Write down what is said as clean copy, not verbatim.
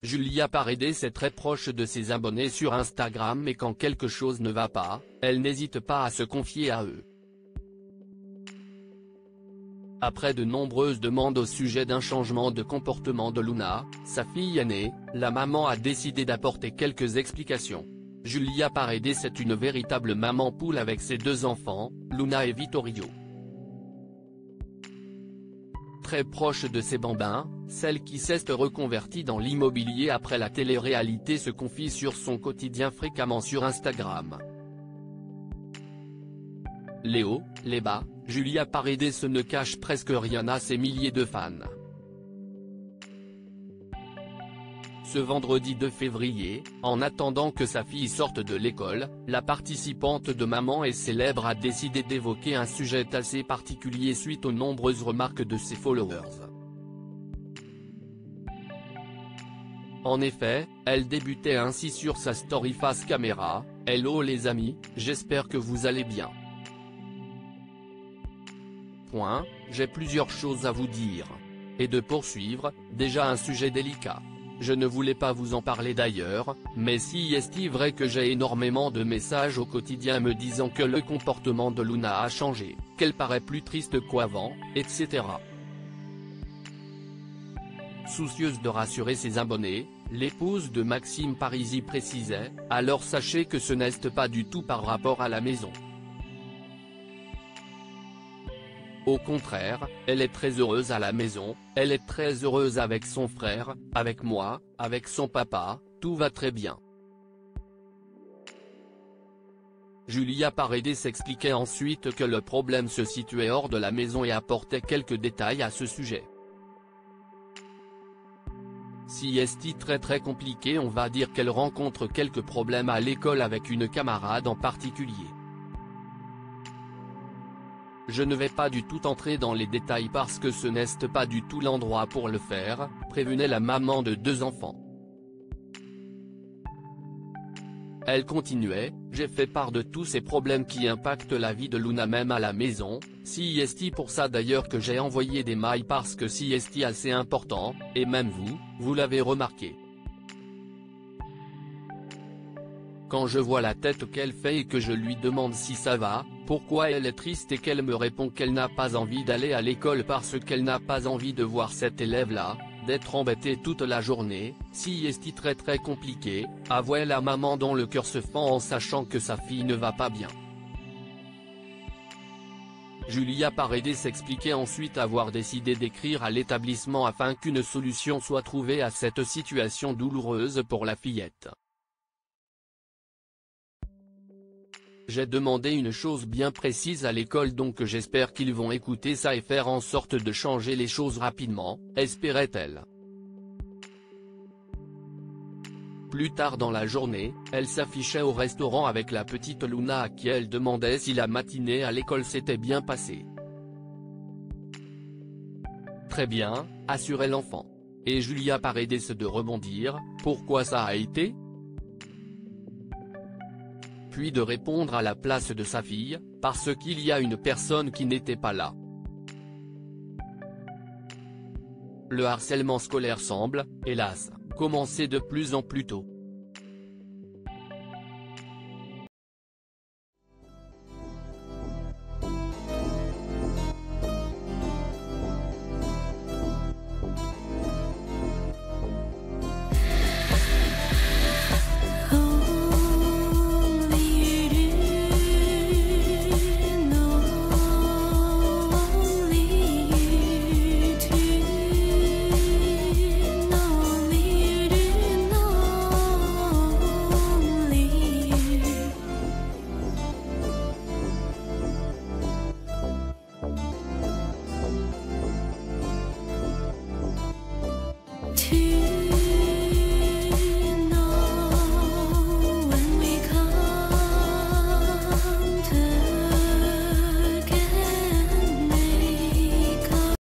Julia Paredes est très proche de ses abonnés sur Instagram et quand quelque chose ne va pas, elle n'hésite pas à se confier à eux. Après de nombreuses demandes au sujet d'un changement de comportement de Luna, sa fille aînée, la maman a décidé d'apporter quelques explications. Julia Paredes est une véritable maman poule avec ses deux enfants, Luna et Vittorio. Très proche de ses bambins, celle qui s'est reconvertie dans l'immobilier après la télé-réalité se confie sur son quotidien fréquemment sur Instagram. Les hauts, les bas, Julia Paredes ne cache presque rien à ses milliers de fans. Ce vendredi 2 février, en attendant que sa fille sorte de l'école, la participante de Maman est célèbre a décidé d'évoquer un sujet assez particulier suite aux nombreuses remarques de ses followers. En effet, elle débutait ainsi sur sa story face caméra, « Hello les amis, j'espère que vous allez bien. J'ai plusieurs choses à vous dire. » Et de poursuivre, déjà un sujet délicat. Je ne voulais pas vous en parler d'ailleurs, mais si est-il vrai que j'ai énormément de messages au quotidien me disant que le comportement de Luna a changé, qu'elle paraît plus triste qu'avant, etc. Soucieuse de rassurer ses abonnés, l'épouse de Maxime Parisi précisait, « Alors sachez que ce n'est pas du tout par rapport à la maison. Au contraire, elle est très heureuse à la maison, elle est très heureuse avec son frère, avec moi, avec son papa, tout va très bien. » Julia Paredes s'expliquait ensuite que le problème se situait hors de la maison et apportait quelques détails à ce sujet. Si est très compliqué, on va dire qu'elle rencontre quelques problèmes à l'école avec une camarade en particulier. Je ne vais pas du tout entrer dans les détails parce que ce n'est pas du tout l'endroit pour le faire, prévenait la maman de deux enfants. Elle continuait, j'ai fait part de tous ces problèmes qui impactent la vie de Luna même à la maison, si est pour ça d'ailleurs que j'ai envoyé des mails parce que si est assez important, et même vous l'avez remarqué. Quand je vois la tête qu'elle fait et que je lui demande si ça va, pourquoi elle est triste et qu'elle me répond qu'elle n'a pas envie d'aller à l'école parce qu'elle n'a pas envie de voir cet élève-là, d'être embêtée toute la journée, si est très compliqué, avouait la maman dont le cœur se fend en sachant que sa fille ne va pas bien. Julia Paredes s'expliquait ensuite avoir décidé d'écrire à l'établissement afin qu'une solution soit trouvée à cette situation douloureuse pour la fillette. J'ai demandé une chose bien précise à l'école donc j'espère qu'ils vont écouter ça et faire en sorte de changer les choses rapidement, espérait-elle. Plus tard dans la journée, elle s'affichait au restaurant avec la petite Luna à qui elle demandait si la matinée à l'école s'était bien passée. Très bien, assurait l'enfant. Et Julia Paredes de rebondir, pourquoi ça a été ? Puis de répondre à la place de sa fille, parce qu'il y a une personne qui n'était pas là. Le harcèlement scolaire semble, hélas, commencer de plus en plus tôt.